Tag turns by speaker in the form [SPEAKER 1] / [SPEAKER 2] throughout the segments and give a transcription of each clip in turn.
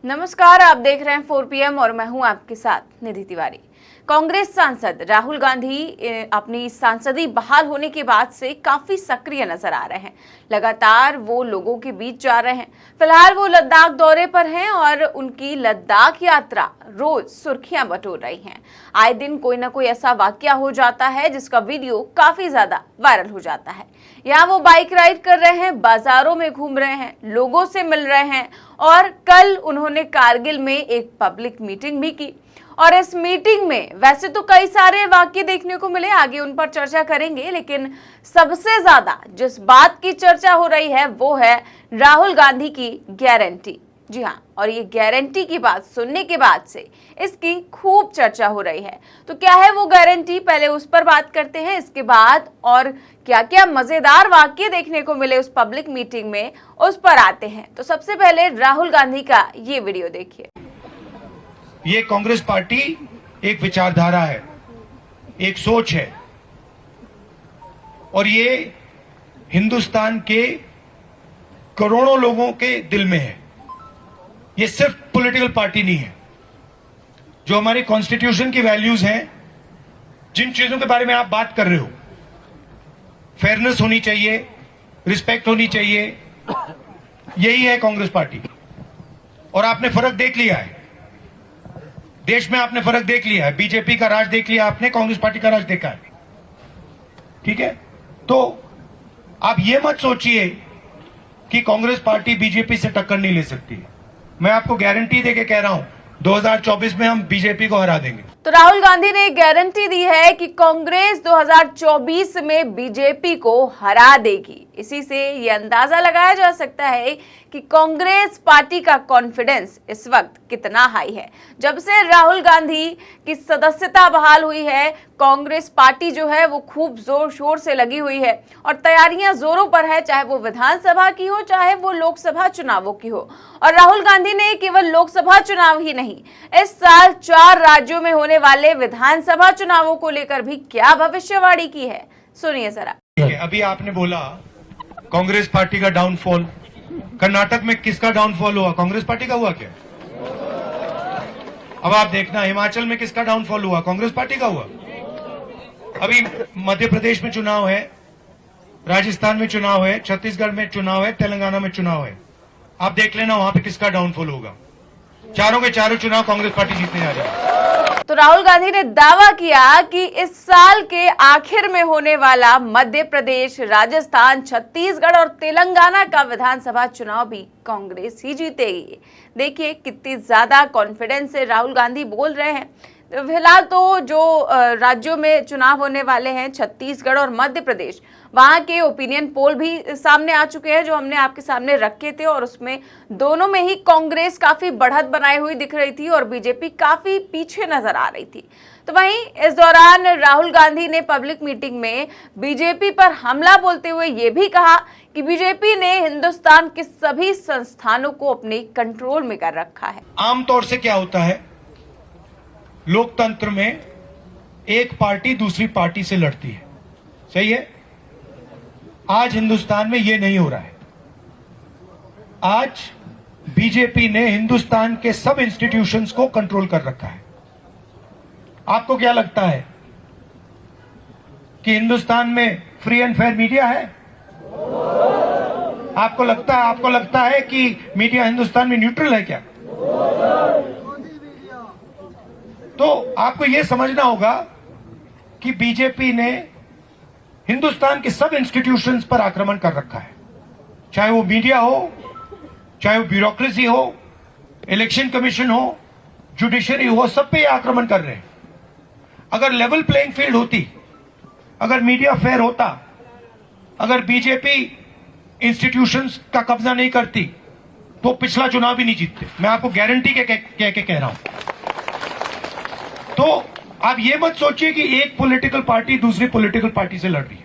[SPEAKER 1] नमस्कार, आप देख रहे हैं 4 PM और मैं हूं आपके साथ निधि तिवारी। कांग्रेस सांसद राहुल गांधी अपनी सांसदी बहाल होने के बाद से काफी सक्रिय नजर आ रहे हैं। लगातार वो लोगों के बीच जा रहे हैं। फिलहाल वो लद्दाख दौरे पर हैं और उनकी लद्दाख यात्रा रोज सुर्खियां बटोर रही हैं। आए दिन कोई ना कोई ऐसा वाकया हो जाता है जिसका वीडियो काफी ज्यादा वायरल हो जाता है। यहाँ वो बाइक राइड कर रहे हैं, बाजारों में घूम रहे हैं, लोगों से मिल रहे हैं और कल उन्होंने कारगिल में एक पब्लिक मीटिंग भी की। और इस मीटिंग में वैसे तो कई सारे वाक्य देखने को मिले, आगे उन पर चर्चा करेंगे, लेकिन सबसे ज्यादा जिस बात की चर्चा हो रही है वो है राहुल गांधी की गारंटी। जी हाँ, और ये गारंटी की बात सुनने के बाद से इसकी खूब चर्चा हो रही है। तो क्या है वो गारंटी, पहले उस पर बात करते हैं, इसके बाद और क्या क्या मजेदार वाक्य देखने को मिले उस पब्लिक मीटिंग में उस पर आते हैं। तो सबसे पहले राहुल गांधी का ये वीडियो देखिए।
[SPEAKER 2] ये कांग्रेस पार्टी एक विचारधारा है, एक सोच है और ये हिंदुस्तान के करोड़ों लोगों के दिल में है। ये सिर्फ पॉलिटिकल पार्टी नहीं है। जो हमारी कॉन्स्टिट्यूशन की वैल्यूज हैं, जिन चीजों के बारे में आप बात कर रहे हो, फेयरनेस होनी चाहिए, रिस्पेक्ट होनी चाहिए, यही है कांग्रेस पार्टी। और आपने फर्क देख लिया है, देश में आपने फर्क देख लिया है। बीजेपी का राज देख लिया आपने, कांग्रेस पार्टी का राज देखा है। ठीक है, तो आप ये मत सोचिए कि कांग्रेस पार्टी बीजेपी से टक्कर नहीं ले सकती। मैं आपको गारंटी देके कह रहा हूं, 2024 में हम बीजेपी को हरा देंगे।
[SPEAKER 1] तो राहुल गांधी ने गारंटी दी है कि कांग्रेस 2024 में बीजेपी को हरा देगी। इसी से ये अंदाजा लगाया जा सकता है कि कांग्रेस पार्टी का कॉन्फिडेंस इस वक्त कितना हाई है। जब से राहुल गांधी की सदस्यता बहाल हुई है, कांग्रेस पार्टी जो है वो खूब जोर शोर से लगी हुई है और तैयारियां जोरों पर है, चाहे वो विधानसभा की हो, चाहे वो लोकसभा चुनावों की हो। और राहुल गांधी ने केवल लोकसभा चुनाव ही नहीं, इस साल 4 राज्यों में होने वाले विधानसभा चुनावों को लेकर भी क्या भविष्यवाणी की है, सुनिए जरा।
[SPEAKER 2] अभी आपने बोला कांग्रेस पार्टी का डाउनफॉल, कर्नाटक में किसका डाउनफॉल हुआ? कांग्रेस पार्टी का हुआ क्या? अब आप देखना, हिमाचल में किसका डाउनफॉल हुआ? कांग्रेस पार्टी का हुआ। अभी मध्य प्रदेश में चुनाव है, राजस्थान में चुनाव है, छत्तीसगढ़ में चुनाव है, तेलंगाना में चुनाव है। आप देख लेना वहां पे किसका डाउनफॉल होगा। चारों के चारों चुनाव कांग्रेस पार्टी जीतने जा रही है।
[SPEAKER 1] तो राहुल गांधी ने दावा किया कि इस साल के आखिर में होने वाला मध्य प्रदेश, राजस्थान, छत्तीसगढ़ और तेलंगाना का विधानसभा चुनाव भी कांग्रेस ही जीतेगी। देखिए कितनी ज्यादा कॉन्फिडेंस से राहुल गांधी बोल रहे हैं। फिलहाल तो जो राज्यों में चुनाव होने वाले हैं, छत्तीसगढ़ और मध्य प्रदेश, वहां के ओपिनियन पोल भी सामने आ चुके हैं जो हमने आपके सामने रखे थे और उसमें दोनों में ही कांग्रेस काफी बढ़त बनाई हुई दिख रही थी और बीजेपी काफी पीछे नजर आ रही थी। तो वहीं इस दौरान राहुल गांधी ने पब्लिक मीटिंग में बीजेपी पर हमला बोलते हुए ये भी कहा कि बीजेपी ने हिंदुस्तान के सभी संस्थानों को अपने कंट्रोल में कर रखा है।
[SPEAKER 2] आमतौर से क्या होता है, लोकतंत्र में एक पार्टी दूसरी पार्टी से लड़ती है, सही है। आज हिंदुस्तान में यह नहीं हो रहा है। आज बीजेपी ने हिंदुस्तान के सब इंस्टीट्यूशंस को कंट्रोल कर रखा है। आपको क्या लगता है कि हिंदुस्तान में फ्री एंड फेयर मीडिया है? आपको लगता है कि मीडिया हिंदुस्तान में न्यूट्रल है क्या? तो आपको यह समझना होगा कि बीजेपी ने हिंदुस्तान के सब इंस्टीट्यूशंस पर आक्रमण कर रखा है, चाहे वो मीडिया हो, चाहे वो ब्यूरोक्रेसी हो, इलेक्शन कमीशन हो, जुडिशरी हो, सब पे आक्रमण कर रहे हैं। अगर लेवल प्लेइंग फील्ड होती, अगर मीडिया फेयर होता, अगर बीजेपी इंस्टीट्यूशंस का कब्जा नहीं करती तो पिछला चुनाव भी नहीं जीतते। मैं आपको गारंटी के कह रहा हूं। तो आप ये मत सोचिए कि एक पॉलिटिकल पार्टी दूसरी पॉलिटिकल पार्टी से लड़ रही है।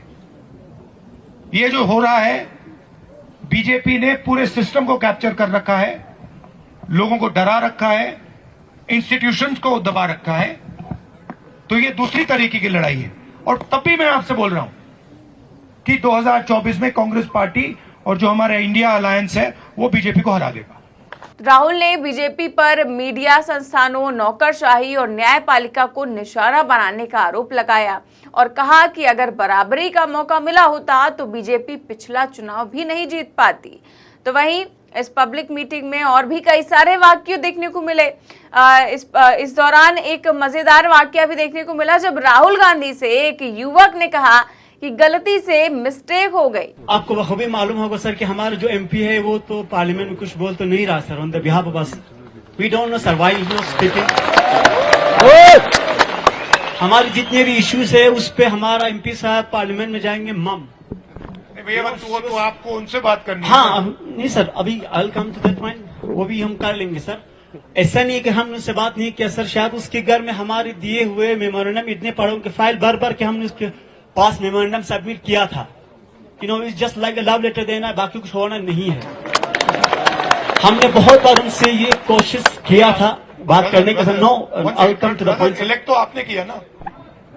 [SPEAKER 2] ये जो हो रहा है, बीजेपी ने पूरे सिस्टम को कैप्चर कर रखा है, लोगों को डरा रखा है, इंस्टीट्यूशंस को दबा रखा है। तो ये दूसरी तरीके की लड़ाई है। और तब भी मैं आपसे बोल रहा हूं कि 2024 में कांग्रेस पार्टी और जो हमारा इंडिया अलायंस है वो बीजेपी को हरा देगा।
[SPEAKER 1] राहुल ने बीजेपी पर मीडिया संस्थानों, नौकरशाही और न्यायपालिका को निशाना बनाने का आरोप लगाया और कहा कि अगर बराबरी का मौका मिला होता तो बीजेपी पिछला चुनाव भी नहीं जीत पाती। तो वहीं इस पब्लिक मीटिंग में और भी कई सारे वाक्य देखने को मिले। इस दौरान एक मजेदार वाक्य भी देखने को मिला जब राहुल गांधी से एक युवक ने कहा कि गलती से मिस्टेक हो गई।
[SPEAKER 3] आपको बखूबी मालूम होगा सर कि हमारा जो एमपी है वो तो पार्लियामेंट में कुछ बोल तो नहीं रहा sir on the behalf of us. We don't know sir why he was speaking. हमारे जितने भी इश्यूज है उस पे हमारा एमपी साहब पार्लियामेंट में जाएंगे मम।
[SPEAKER 2] भैया वो तो आपको उनसे बात करनी है।
[SPEAKER 3] हाँ नहीं सर, अभी I will come to that point, वो भी हम कर लेंगे सर। ऐसा नहीं है कि हमने उससे बात नहीं किया सर, शायद उसके घर में हमारे दिए हुए मेमोरेंडम इतने पढ़ों के फाइल भर भर के हमने उसके पास मेमोरेंडम सबमिट किया था। It's just like a love letter देना, बाकी कुछ होना नहीं है। हमने बहुत बार उनसे ये कोशिश किया था बात करने का। No I will come to the point.
[SPEAKER 2] Elect तो आपने किया ना,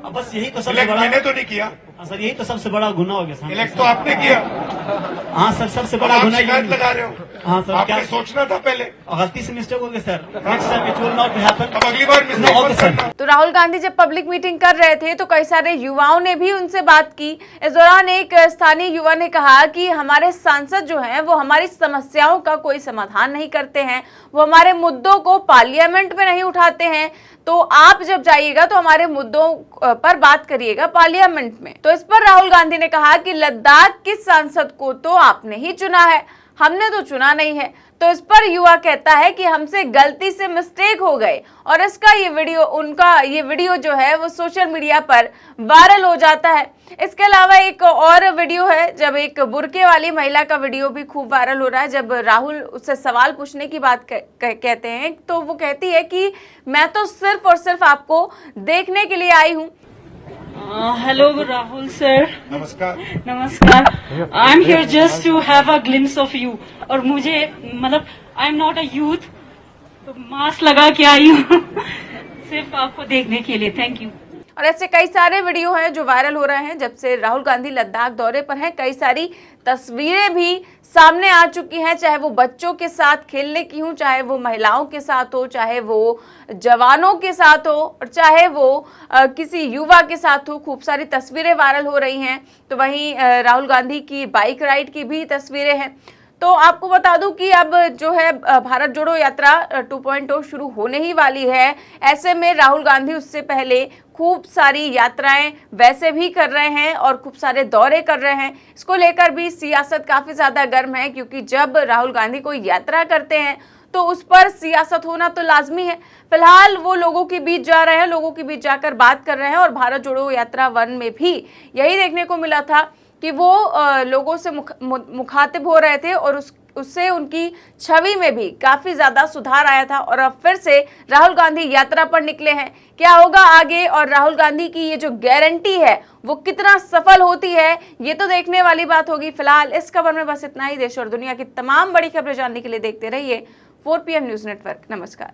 [SPEAKER 3] बस यही तो सबसे बड़ा,
[SPEAKER 2] मैंने तो नहीं किया
[SPEAKER 3] सर, यही तो सबसे बड़ा गुनाह हो गया सर।
[SPEAKER 2] इलेक्ट तो आपने किया।
[SPEAKER 3] हाँ सर, सबसे बड़ा
[SPEAKER 2] आप
[SPEAKER 3] गुनाह
[SPEAKER 2] शिकायत लगा रहे हो।
[SPEAKER 3] हाँ सर,
[SPEAKER 2] आपने
[SPEAKER 3] क्या
[SPEAKER 2] सोचना था पहले।
[SPEAKER 3] गलती से मिस्टेक हो गया sir, next time it will not happen.
[SPEAKER 2] अब अगली बार मिस्टेक मत करना।
[SPEAKER 1] तो राहुल गांधी जब पब्लिक मीटिंग कर रहे थे तो कई सारे युवाओं ने भी उनसे बात की। इस दौरान एक स्थानीय युवा ने कहा कि हमारे सांसद जो हैं वो हमारी समस्याओं का कोई समाधान नहीं करते हैं, वो हमारे मुद्दों को पार्लियामेंट में नहीं उठाते हैं। तो आप जब जाइएगा तो हमारे मुद्दों पर बात करिएगा पार्लियामेंट में। तो इस पर राहुल गांधी ने कहा कि लद्दाख के सांसद को तो आपने ही चुना है, हमने तो चुना नहीं है। तो इस पर युवा कहता है कि हमसे गलती से मिस्टेक हो गए और इसका ये वीडियो जो है वो सोशल मीडिया पर वायरल हो जाता है। इसके अलावा एक और वीडियो है जब एक बुर्के वाली महिला का वीडियो भी खूब वायरल हो रहा है। जब राहुल उससे सवाल पूछने की बात कहते हैं तो वो कहती है कि मैं तो सिर्फ और सिर्फ आपको देखने के लिए आई हूँ।
[SPEAKER 4] Hello, Rahul sir.
[SPEAKER 2] नमस्कार।
[SPEAKER 4] नमस्कार. I'm here just to have a glimpse of you. और मुझे मतलब I'm not a youth, तो मास्क लगा के आई हूँ सिर्फ आपको देखने के लिए। Thank you.
[SPEAKER 1] और ऐसे कई सारे वीडियो हैं जो वायरल हो रहे हैं जब से राहुल गांधी लद्दाख दौरे पर हैं। कई सारी तस्वीरें भी सामने आ चुकी हैं, चाहे वो बच्चों के साथ खेलने की हो, चाहे वो महिलाओं के साथ हो, चाहे वो जवानों के साथ हो और चाहे वो किसी युवा के साथ हो। खूब सारी तस्वीरें वायरल हो रही हैं। तो वहीं राहुल गांधी की बाइक राइड की भी तस्वीरें हैं। तो आपको बता दूं कि अब जो है भारत जोड़ो यात्रा 2.0 शुरू होने ही वाली है। ऐसे में राहुल गांधी उससे पहले खूब सारी यात्राएं वैसे भी कर रहे हैं और खूब सारे दौरे कर रहे हैं। इसको लेकर भी सियासत काफी ज्यादा गर्म है, क्योंकि जब राहुल गांधी कोई यात्रा करते हैं तो उस पर सियासत होना तो लाजमी है। फिलहाल वो लोगों के बीच जा रहे हैं, लोगों के बीच जाकर बात कर रहे हैं। और भारत जोड़ो यात्रा 1 में भी यही देखने को मिला था कि वो लोगों से मुखातिब हो रहे थे और उससे उनकी छवि में भी काफी ज्यादा सुधार आया था। और अब फिर से राहुल गांधी यात्रा पर निकले हैं। क्या होगा आगे और राहुल गांधी की ये जो गारंटी है वो कितना सफल होती है, ये तो देखने वाली बात होगी। फिलहाल इस खबर में बस इतना ही। देश और दुनिया की तमाम बड़ी खबरें जानने के लिए देखते रहिए 4 PM न्यूज नेटवर्क। नमस्कार।